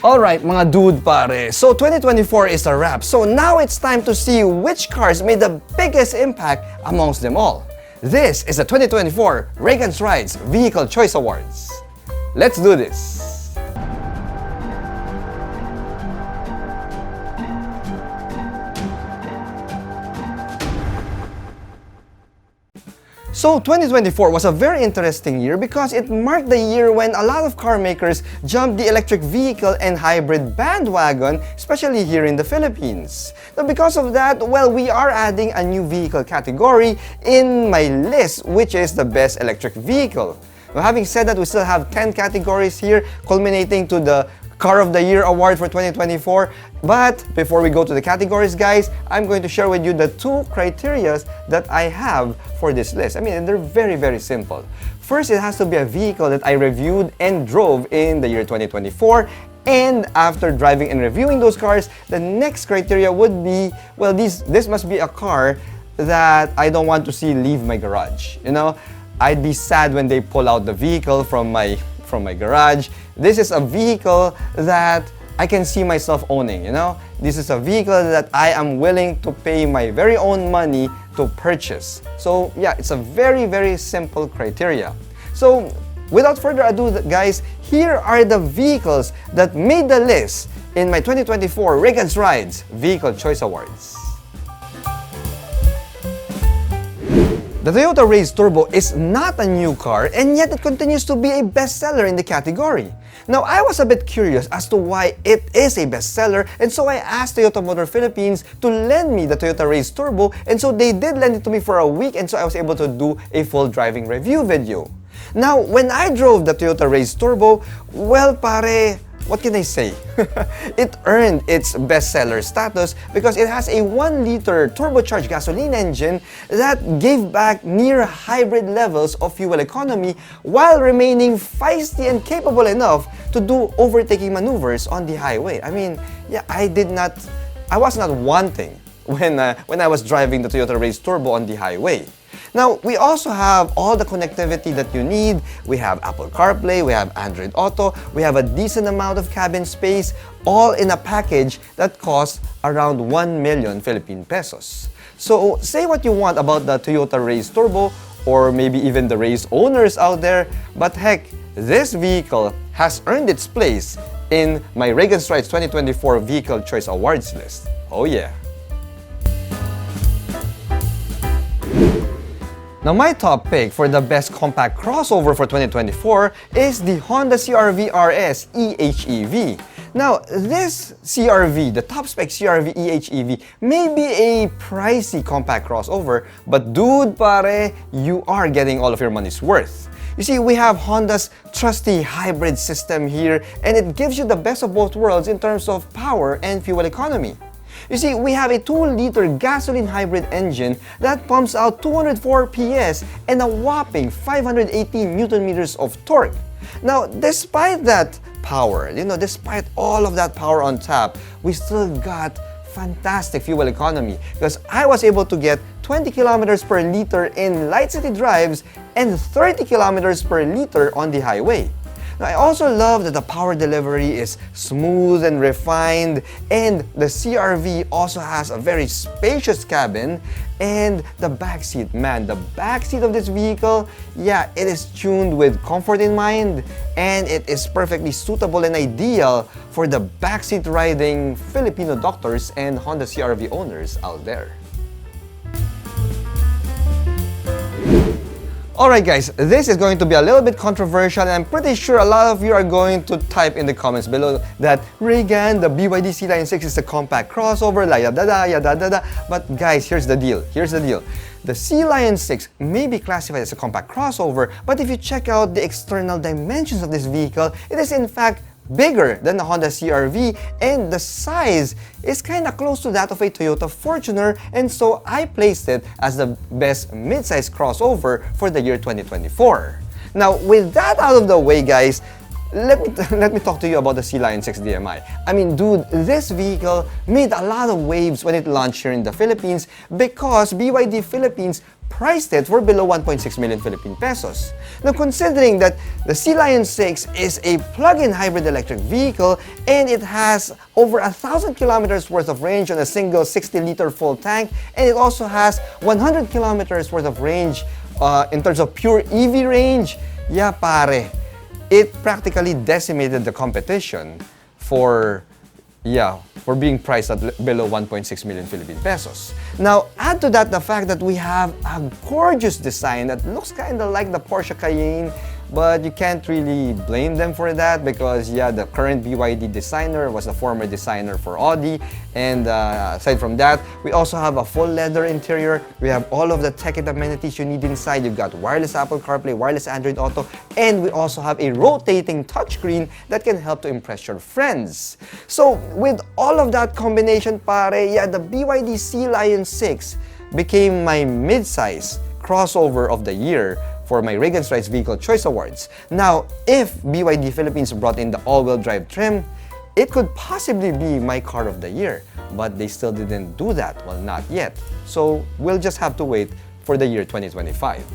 Alright mga dude pare, so 2024 is a wrap. So now it's time to see which cars made the biggest impact amongst them all. This is the 2024 Reygan'S Rides Vehicle Choice Awards. Let's do this! So 2024 was a very interesting year because it marked the year when a lot of car makers jumped the electric vehicle and hybrid bandwagon, especially here in the Philippines. Now because of that, well, we are adding a new vehicle category in my list, which is the best electric vehicle. Now having said that, we still have 10 categories here, culminating to the Car of the Year award for 2024. But before we go to the categories, guys, I'm going to share with you the two criteria that I have for this list. I mean, they're very, very simple. First, it has to be a vehicle that I reviewed and drove in the year 2024. And after driving and reviewing those cars, the next criteria would be, well, this must be a car that I don't want to see leave my garage. You know, I'd be sad when they pull out the vehicle from my garage. This is a vehicle that I can see myself owning, you know? This is a vehicle that I am willing to pay my very own money to purchase. So yeah, it's a very, very simple criteria. So without further ado, guys, here are the vehicles that made the list in my 2024 Reygan'S Rides Vehicle Choice Awards. The Toyota Raize Turbo is not a new car, and yet it continues to be a bestseller in the category. Now, I was a bit curious as to why it is a bestseller, and so I asked Toyota Motor Philippines to lend me the Toyota Raize Turbo, and so they did lend it to me for a week, and so I was able to do a full driving review video. Now, when I drove the Toyota Raize Turbo, well pare, what can I say? It earned its bestseller status because it has a 1-liter turbocharged gasoline engine that gave back near hybrid levels of fuel economy while remaining feisty and capable enough to do overtaking maneuvers on the highway. I mean, yeah, I was not wanting when I was driving the Toyota Raize Turbo on the highway. Now, we also have all the connectivity that you need. We have Apple CarPlay, we have Android Auto, we have a decent amount of cabin space, all in a package that costs around 1 million Philippine pesos. So, say what you want about the Toyota Raize Turbo, or maybe even the Raize owners out there, but heck, this vehicle has earned its place in my Reygan'S Rides 2024 Vehicle Choice Awards list. Oh yeah! Now, my top pick for the best compact crossover for 2024 is the Honda CRV RS e-HEV. Now, this CRV, the top spec CRV e-HEV, may be a pricey compact crossover, but dude pare, you are getting all of your money's worth. You see, we have Honda's trusty hybrid system here, and it gives you the best of both worlds in terms of power and fuel economy. You see, we have a 2-liter gasoline hybrid engine that pumps out 204 PS and a whopping 580 Newton meters of torque. Now, despite that power, despite all of that power on tap, we still got fantastic fuel economy because I was able to get 20 kilometers per liter in light city drives and 30 kilometers per liter on the highway. Now, I also love that the power delivery is smooth and refined, and the CRV also has a very spacious cabin, and the backseat, man, the backseat of this vehicle, yeah, it is tuned with comfort in mind, and it is perfectly suitable and ideal for the backseat riding Filipino doctors and Honda CRV owners out there. Alright guys, this is going to be a little bit controversial, and I'm pretty sure a lot of you are going to type in the comments below that Reygan, the BYD Sealion 6 is a compact crossover, la yada da. But guys, here's the deal. The Sealion 6 may be classified as a compact crossover, but if you check out the external dimensions of this vehicle, it is in fact bigger than the Honda CRV, and the size is kind of close to that of a Toyota Fortuner, and so I placed it as the best midsize crossover for the year 2024. Now, with that out of the way, guys, let me talk to you about the Sealion 6 DMI. I mean, dude, this vehicle made a lot of waves when it launched here in the Philippines because BYD Philippines priced it for below 1.6 million Philippine pesos. Now, considering that the Sealion 6 is a plug-in hybrid electric vehicle and it has over 1,000 kilometers worth of range on a single 60-liter full tank, and it also has 100 kilometers worth of range in terms of pure EV range, yeah, pare, it practically decimated the competition for being priced at below 1.6 million Philippine pesos. Now, add to that the fact that we have a gorgeous design that looks kind of like the Porsche Cayenne, but you can't really blame them for that because, yeah, the current BYD designer was the former designer for Audi. And aside from that, we also have a full leather interior. We have all of the tech and amenities you need inside. You've got wireless Apple CarPlay, wireless Android Auto, and we also have a rotating touchscreen that can help to impress your friends. So, with all of that combination, pare, yeah, the BYD Sealion 6 became my midsize crossover of the year for my Reygan'S Rides Vehicle Choice Awards. Now, if BYD Philippines brought in the all-wheel drive trim, it could possibly be my car of the year. But they still didn't do that. Well, not yet. So, we'll just have to wait for the year 2025.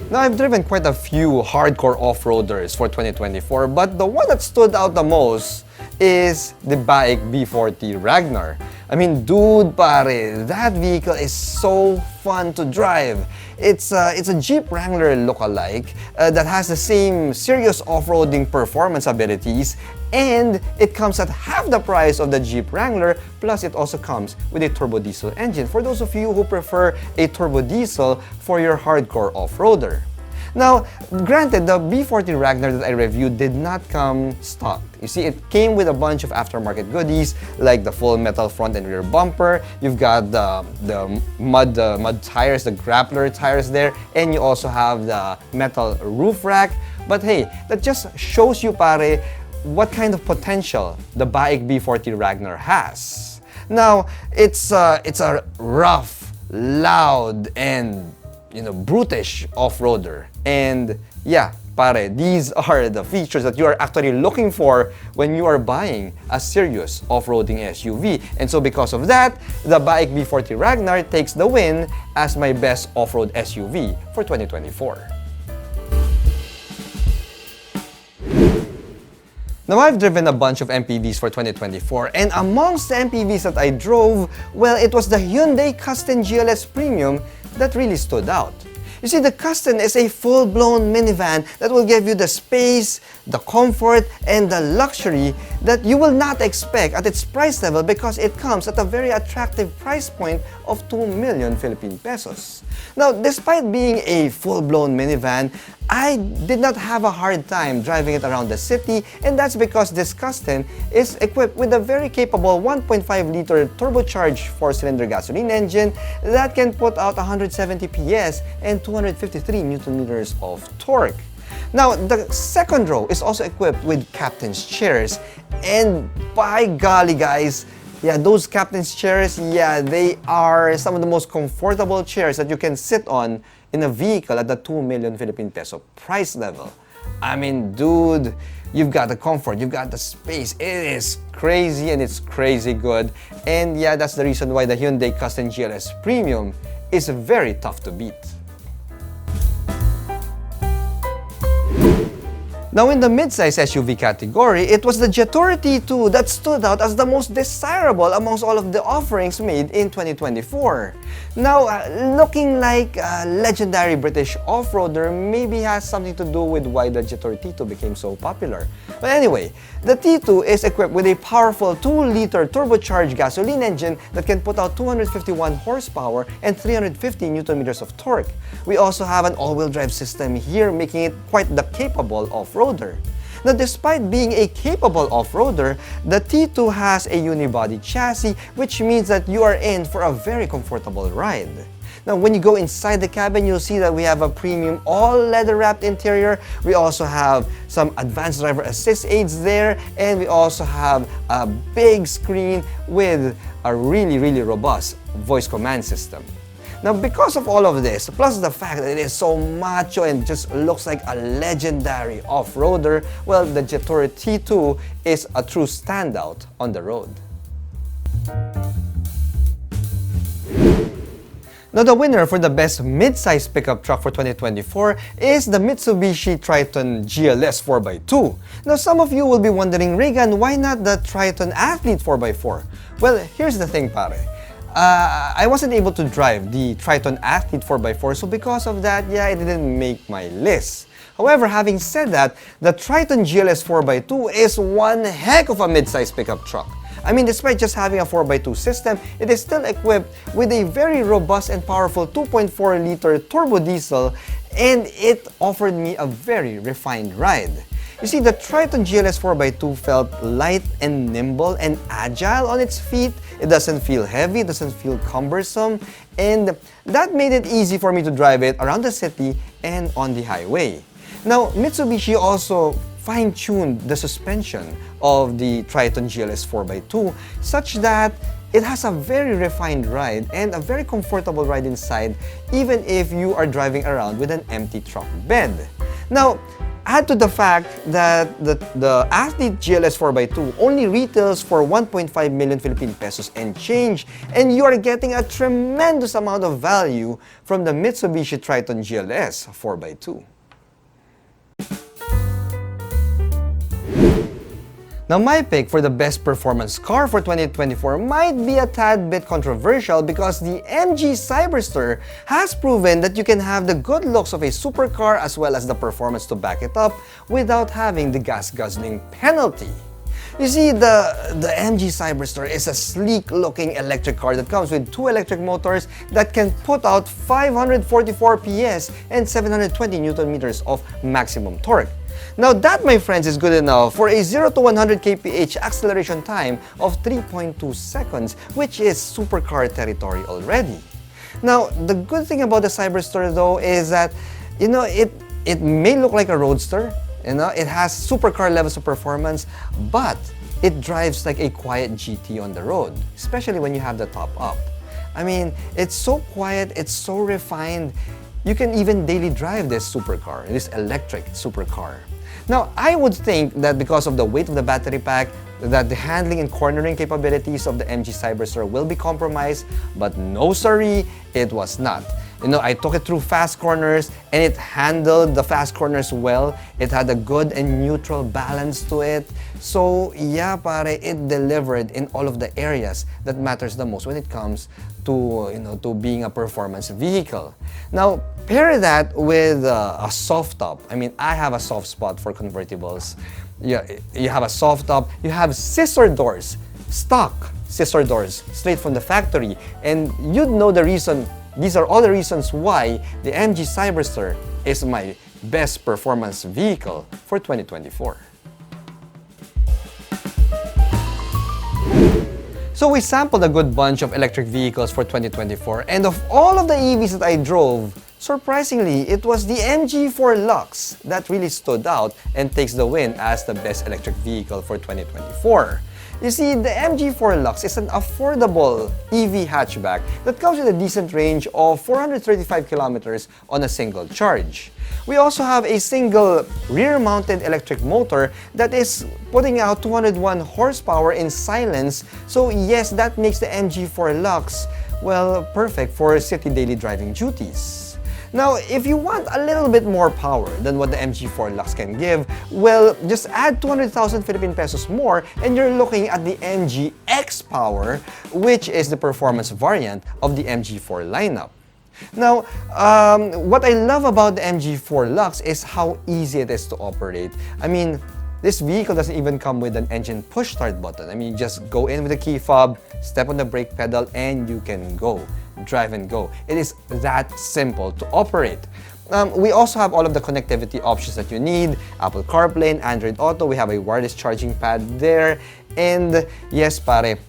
Now, I've driven quite a few hardcore off-roaders for 2024, but the one that stood out the most is the BAIC B40 Ragnar. I mean, dude, pare, that vehicle is so fun to drive. It's a Jeep Wrangler look-alike that has the same serious off-roading performance abilities, and it comes at half the price of the Jeep Wrangler, plus it also comes with a turbo diesel engine for those of you who prefer a turbo diesel for your hardcore off-roader. Now, granted, the B40 Ragnar that I reviewed did not come stock. You see, it came with a bunch of aftermarket goodies like the full metal front and rear bumper. You've got the mud tires, the grappler tires there, and you also have the metal roof rack. But hey, that just shows you, pare, what kind of potential the BAIC B40 Ragnar has. Now, it's a rough, loud, and brutish off-roader. And yeah, pare, these are the features that you are actually looking for when you are buying a serious off-roading SUV. And so because of that, the BAIC B40 Ragnar takes the win as my best off-road SUV for 2024. Now, I've driven a bunch of MPVs for 2024, and amongst the MPVs that I drove, well, it was the Hyundai Custom GLS Premium that really stood out. You see, the Custom is a full-blown minivan that will give you the space, the comfort, and the luxury that you will not expect at its price level because it comes at a very attractive price point of 2 million Philippine pesos. Now, despite being a full-blown minivan, I did not have a hard time driving it around the city, and that's because this Custom is equipped with a very capable 1.5-liter turbocharged 4-cylinder gasoline engine that can put out 170 PS and 253 Nm of torque. Now, the second row is also equipped with captain's chairs, and by golly, guys, yeah, those captain's chairs, yeah, they are some of the most comfortable chairs that you can sit on in a vehicle at the 2 million Philippine peso price level. I mean, dude, you've got the comfort, you've got the space. It is crazy and it's crazy good. And yeah, that's the reason why the Hyundai Custom GLS Premium is very tough to beat. Now, in the midsize SUV category, it was the Jetour T2 that stood out as the most desirable amongst all of the offerings made in 2024. Now, looking like a legendary British off-roader maybe has something to do with why the Jetour T2 became so popular. But anyway, the T2 is equipped with a powerful 2-liter turbocharged gasoline engine that can put out 251 horsepower and 350 Nm of torque. We also have an all-wheel drive system here, making it quite the capable off-roader. Now, despite being a capable off-roader, the T2 has a unibody chassis, which means that you are in for a very comfortable ride. Now, when you go inside the cabin, you'll see that we have a premium all-leather wrapped interior. We also have some advanced driver assist aids there, and we also have a big screen with a really robust voice command system. Now, because of all of this, plus the fact that it is so macho and just looks like a legendary off-roader, well, the Jetour T2 is a true standout on the road. Now, the winner for the best mid-size pickup truck for 2024 is the Mitsubishi Triton GLS 4x2. Now, some of you will be wondering, Reygan, why not the Triton Athlete 4x4? Well, here's the thing, pare. I wasn't able to drive the Triton Athlete 4x4, so because of that, yeah, it didn't make my list. However, having said that, the Triton GLS 4x2 is one heck of a mid-size pickup truck. I mean, despite just having a 4x2 system, it is still equipped with a very robust and powerful 2.4-liter turbo diesel, and it offered me a very refined ride. You see, the Triton GLS 4x2 felt light and nimble and agile on its feet. It doesn't feel heavy, it doesn't feel cumbersome, and that made it easy for me to drive it around the city and on the highway. Now, Mitsubishi also fine-tuned the suspension of the Triton GLS 4x2 such that it has a very refined ride and a very comfortable ride inside, even if you are driving around with an empty truck bed. Now, add to the fact that the Athlete GLS 4x2 only retails for 1.5 million Philippine pesos and change, and you are getting a tremendous amount of value from the Mitsubishi Triton GLS 4x2. Now, my pick for the best performance car for 2024 might be a tad bit controversial because the MG Cyberster has proven that you can have the good looks of a supercar as well as the performance to back it up without having the gas guzzling penalty. You see, the MG Cyberster is a sleek-looking electric car that comes with two electric motors that can put out 544 PS and 720 Newton meters of maximum torque. Now that, my friends, is good enough for a 0 to 100 kph acceleration time of 3.2 seconds, which is supercar territory already. Now, the good thing about the Cyberster though is that, you know, it may look like a roadster, you know, it has supercar levels of performance, but it drives like a quiet GT on the road, especially when you have the top up. I mean, it's so quiet, it's so refined, you can even daily drive this supercar, this electric supercar. Now, I would think that because of the weight of the battery pack, that the handling and cornering capabilities of the MG Cyberster will be compromised, but no siree, it was not. You know, I took it through fast corners and it handled the fast corners well. It had a good and neutral balance to it. So yeah, pare, it delivered in all of the areas that matters the most when it comes to, you know, to being a performance vehicle. Now, pair that with a soft top. I mean, I have a soft spot for convertibles. Yeah, you have a soft top, you have scissor doors, stock scissor doors straight from the factory, and you'd know the reason. These are all the reasons why the MG Cyberster is my best performance vehicle for 2024. So we sampled a good bunch of electric vehicles for 2024, and of all of the EVs that I drove, surprisingly, it was the MG4 Lux that really stood out and takes the win as the best electric vehicle for 2024. You see, the MG4 Lux is an affordable EV hatchback that comes with a decent range of 435 kilometers on a single charge. We also have a single rear-mounted electric motor that is putting out 201 horsepower in silence, so yes, that makes the MG4 Lux, well, perfect for city daily driving duties. Now, if you want a little bit more power than what the MG4 Lux can give, well, just add 200,000 Philippine pesos more and you're looking at the MG X Power, which is the performance variant of the MG4 lineup. Now, what I love about the MG4 Lux is how easy it is to operate. I mean, this vehicle doesn't even come with an engine push start button. I mean, you just go in with the key fob, step on the brake pedal, and you can go. Drive and go. It is that simple to operate. We also have all of the connectivity options that you need. Apple CarPlay and Android Auto. We have a wireless charging pad there. And yes, pare,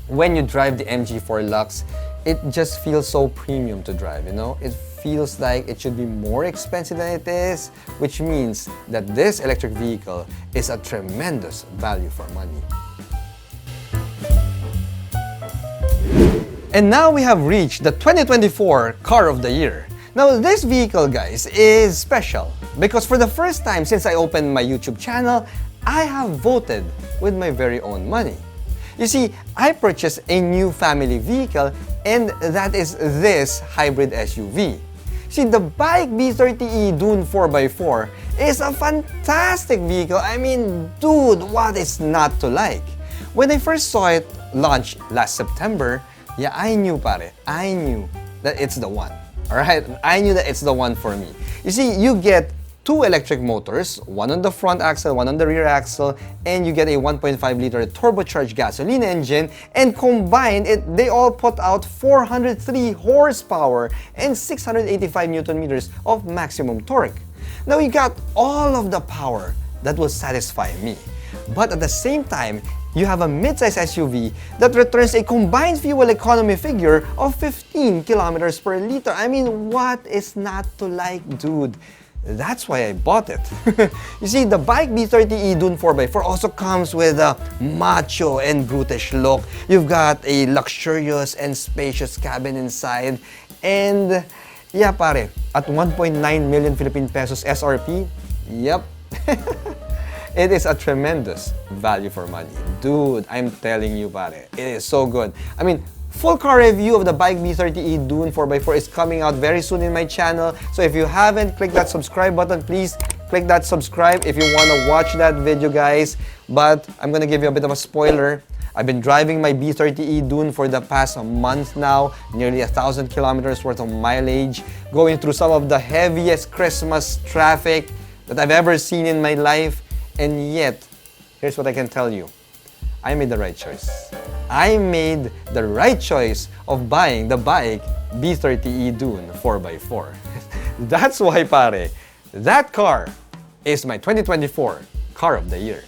when you drive the MG4 Lux, it just feels so premium to drive, you know? It feels like it should be more expensive than it is, which means that this electric vehicle is a tremendous value for money. And now we have reached the 2024 Car of the Year. Now this vehicle, guys, is special because for the first time since I opened my YouTube channel, I have voted with my very own money. You see, I purchased a new family vehicle and that is this hybrid SUV. See, the BYD B30e Dune 4x4 is a fantastic vehicle. I mean, dude, what is not to like? When I first saw it launch last September, yeah, I knew that it's the one. Alright, I knew that it's the one for me. You see, you get two electric motors, one on the front axle, one on the rear axle, and you get a 1.5-liter turbocharged gasoline engine, and combined, they all put out 403 horsepower and 685 Newton meters of maximum torque. Now, you got all of the power that will satisfy me. But at the same time, you have a midsize SUV that returns a combined fuel economy figure of 15 kilometers per liter. I mean, what is not to like, dude? That's why I bought it. You see, the BYD B30e Dune 4x4 also comes with a macho and brutish look. You've got a luxurious and spacious cabin inside. And yeah, pare, at 1.9 million Philippine pesos SRP, yep. It is a tremendous value for money. Dude, I'm telling you, pare, it is so good. I mean, full car review of the BYD B30e Dune 4x4 is coming out very soon in my channel. So if you haven't clicked that subscribe button, please click that subscribe if you want to watch that video, guys. But I'm going to give you a bit of a spoiler. I've been driving my B30e Dune for the past month now, nearly 1,000 kilometers worth of mileage, going through some of the heaviest Christmas traffic that I've ever seen in my life. And yet, here's what I can tell you. I made the right choice. I made the right choice of buying the BYD B30e Dune 4x4. That's why, pare, that car is my 2024 Car of the Year.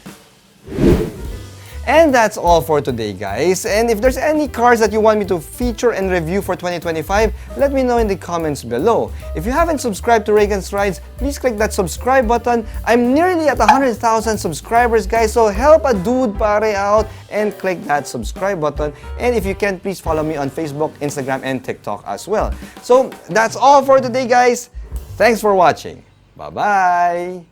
And that's all for today, guys. And if there's any cars that you want me to feature and review for 2025, let me know in the comments below. If you haven't subscribed to Reygan'S Rides, please click that subscribe button. I'm nearly at 100,000 subscribers, guys, so help a dude pare out and click that subscribe button. And if you can, please follow me on Facebook, Instagram, and TikTok as well. So that's all for today, guys. Thanks for watching. Bye-bye.